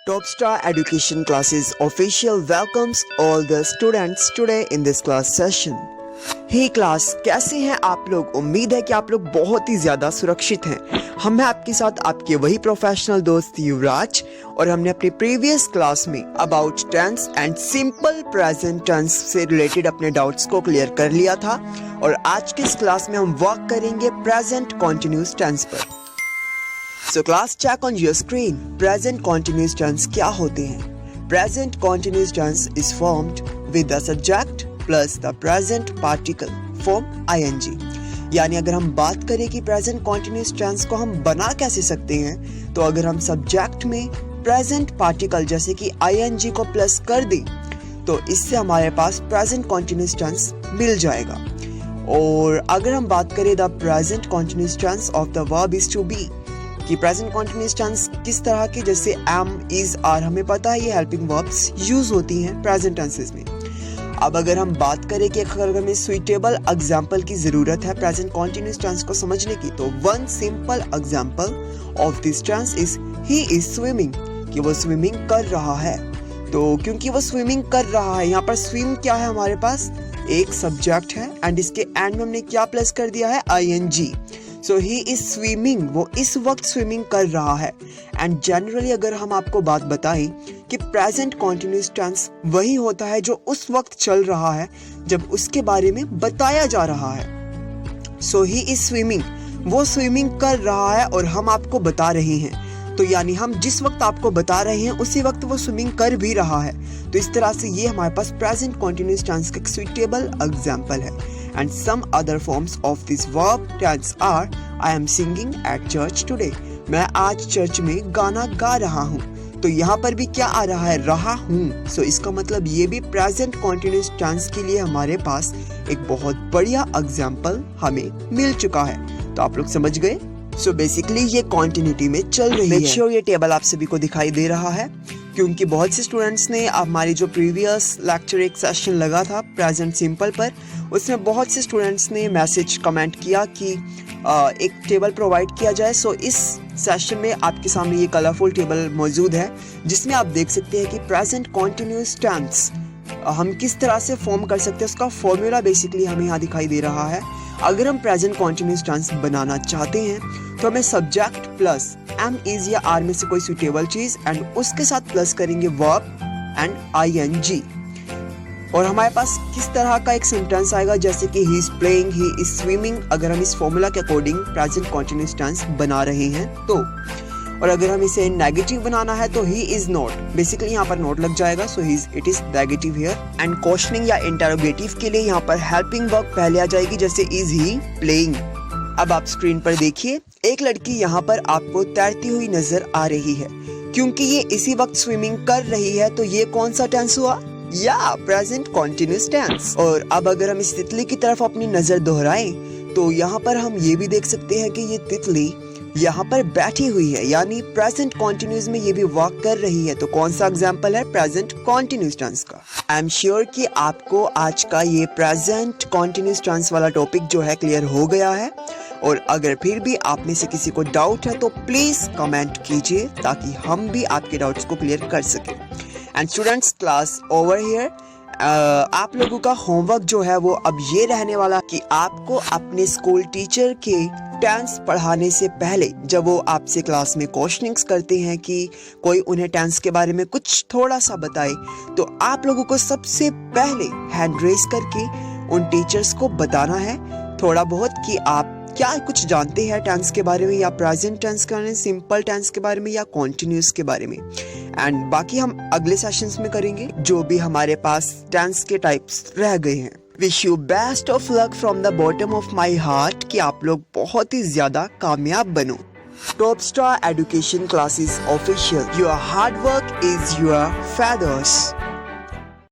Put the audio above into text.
Top Star Education Classes official welcomes all the students today in this class session. Hey class, कैसे हैं आप लोग? उम्मीद है कि आप लोग बहुत ही ज्यादा सुरक्षित हैं। हम हैं आपके साथ आपके वही प्रोफेशनल दोस्त युवराज, और हमने अपनी प्रीवियस क्लास में about tense and simple present tense से रिलेटेड अपने डाउट्स को क्लियर कर लिया था, और आज की इस क्लास में हम वर्क करेंगे प्रेजेंट कॉन्टिन्यूअस टेंस पर। So class, check on your screen. Present continuous tense क्या होते हैं? Present continuous tense is formed with the subject plus the present particle form ing. यानी अगर हम बात करें कि present continuous tense को हम बना कैसे सकते हैं, तो अगर हम subject में present particle जैसे कि ing को प्लस कर दें, तो इससे हमारे पास present continuous tense मिल जाएगा। और अगर हम बात करें the present continuous tense of the verb is to be, कि प्रेजेंट कॉन्टिन्यूअस टेंस किस तरह के, जैसे एम, इज, आर, हमें पता है ये हेल्पिंग वर्ब्स यूज होती हैं प्रेजेंट टेंसेस में। अब अगर हम बात करें कि अगर हमें सुइटेबल एग्जांपल की जरूरत है प्रेजेंट कॉन्टिन्यूअस टेंस को समझने की, तो one simple example of this tense is he is swimming, कि वो स्विमिंग कर रहा है। तो क्योंकि वो स्विमिंग कर रहा है, यहाँ पर स्विम क्या है, हमारे पास एक सब्जेक्ट है एंड इसके एंड में हमने क्या प्लस कर दिया है, ing। So he is swimming, वो इस वक्त स्विमिंग कर रहा है। एंड जनरली अगर हम आपको बात बताएं कि प्रेजेंट कॉन्टिन्यूअस टेंस वही होता है जो उस वक्त चल रहा है जब उसके बारे में बताया जा रहा है। सो ही इज स्विमिंग, वो स्विमिंग कर रहा है और हम आपको बता रहे हैं, तो यानी हम जिस वक्त आपको बता रहे हैं उसी वक्त वो स्विमिंग कर भी रहा है। तो इस तरह से ये हमारे पास प्रेजेंट कॉन्टिन्यूअस टेंस का एक सुइटेबल एग्जांपल है। And some other forms of this verb tense are I am singing at church today. मैं आज चर्च में गाना गा रहा हूँ। तो यहाँ पर भी क्या आ रहा है, रहा हूँ। सो इसका मतलब ये भी प्रेजेंट कॉन्टिन्यूअस टेंस के लिए हमारे पास एक बहुत बढ़िया एग्जाम्पल हमें मिल चुका है। तो आप लोग समझ गए। सो बेसिकली ये कॉन्टिन्यूटी में चल रही है। मेक श्योर ये टेबल आप सभी को दिखाई दे रहा है, क्योंकि बहुत से स्टूडेंट्स ने हमारी जो प्रीवियस लेक्चर एक सेशन लगा था प्रेजेंट सिंपल पर, उसमें बहुत से स्टूडेंट्स ने मैसेज कमेंट किया कि एक टेबल प्रोवाइड किया जाए। सो इस सेशन में आपके सामने ये कलरफुल टेबल मौजूद है, जिसमें आप देख सकते हैं कि प्रेजेंट कॉन्टिन्यूअस टेंस हम किस तरह से फॉर्म कर सकते हैं, उसका फॉर्मूला बेसिकली हमें यहाँ दिखाई दे रहा है। अगर हम प्रेजेंट कॉन्टिन्यूअस टेंस बनाना चाहते हैं तो हमें सब्जेक्ट प्लस एम, इज या आर में से कोई सुटेबल चीज एंड उसके साथ प्लस करेंगे वर्ब एंड ing, और हमारे पास किस तरह का एक सेंटेंस आएगा, जैसे कि he is playing, he is swimming, अगर हम इस फॉर्मूला के अकॉर्डिंग प्रेजेंट कॉन्टिन्यूअस टेंस बना रहे हैं तो। और अगर हम इसे नेगेटिव बनाना है तो ही इज नॉट, बेसिकली यहाँ पर नोट लग जाएगा, so he is, it is negative here. And questioning या इंटरोगेटिव के लिए यहाँ पर हेल्पिंग वर्ब पहले आ जाएगी, जैसे इज ही प्लेइंग। अब आप स्क्रीन पर देखिए, एक लड़की यहाँ पर आपको तैरती हुई नजर आ रही है। क्योंकि ये इसी वक्त स्विमिंग कर रही है, तो ये कौन सा टेंस हुआ, या प्रेजेंट कॉन्टिन्यूअस टेंस। और अब अगर हम इस तितली की तरफ अपनी नजर दोहराएं, तो यहाँ पर हम ये भी देख सकते हैं कि ये तितली यहाँ पर बैठी हुई है, यानी प्रेजेंट कॉन्टिन्यूअस में ये भी वर्क कर रही है। तो कौन सा एग्जाम्पल है प्रेजेंट कॉन्टिन्यूअस टेंस का। आई एम श्योर कि आपको आज का ये प्रेजेंट कॉन्टिन्यूअस टेंस वाला टॉपिक जो है क्लियर हो गया है, और अगर फिर भी आप में से किसी को डाउट है तो प्लीज कमेंट कीजिए, ताकि हम भी आपके डाउट्स को क्लियर कर सकें। And students, class over here. आप लोगों का होमवर्क जो है वो अब ये रहने वाला कि आपको अपने स्कूल टीचर के टेंस पढ़ाने से पहले, जब वो आपसे क्लास में क्वेश्चनिंग्स करते हैं कि कोई उन्हें टेंस के बारे में कुछ थोड़ा सा बताए, तो आप लोगों को सबसे पहले हैंड रेस करके उन टीचर्स को बताना है थोड़ा बहुत कि आप क्या कुछ जानते हैं टेंस के बारे में, या प्रेजेंट टेंस के बारे में, सिंपल टेंस के बारे में, या कॉन्टिन्यूअस के बारे में। एंड बाकी हम अगले सेशंस में करेंगे जो भी हमारे पास टेंस के टाइप्स रह गए हैं। Wish you best of luck from the bottom of my heart, कि आप लोग बहुत ही ज्यादा कामयाब बनो। Top star education classes official, your hard work is your feathers.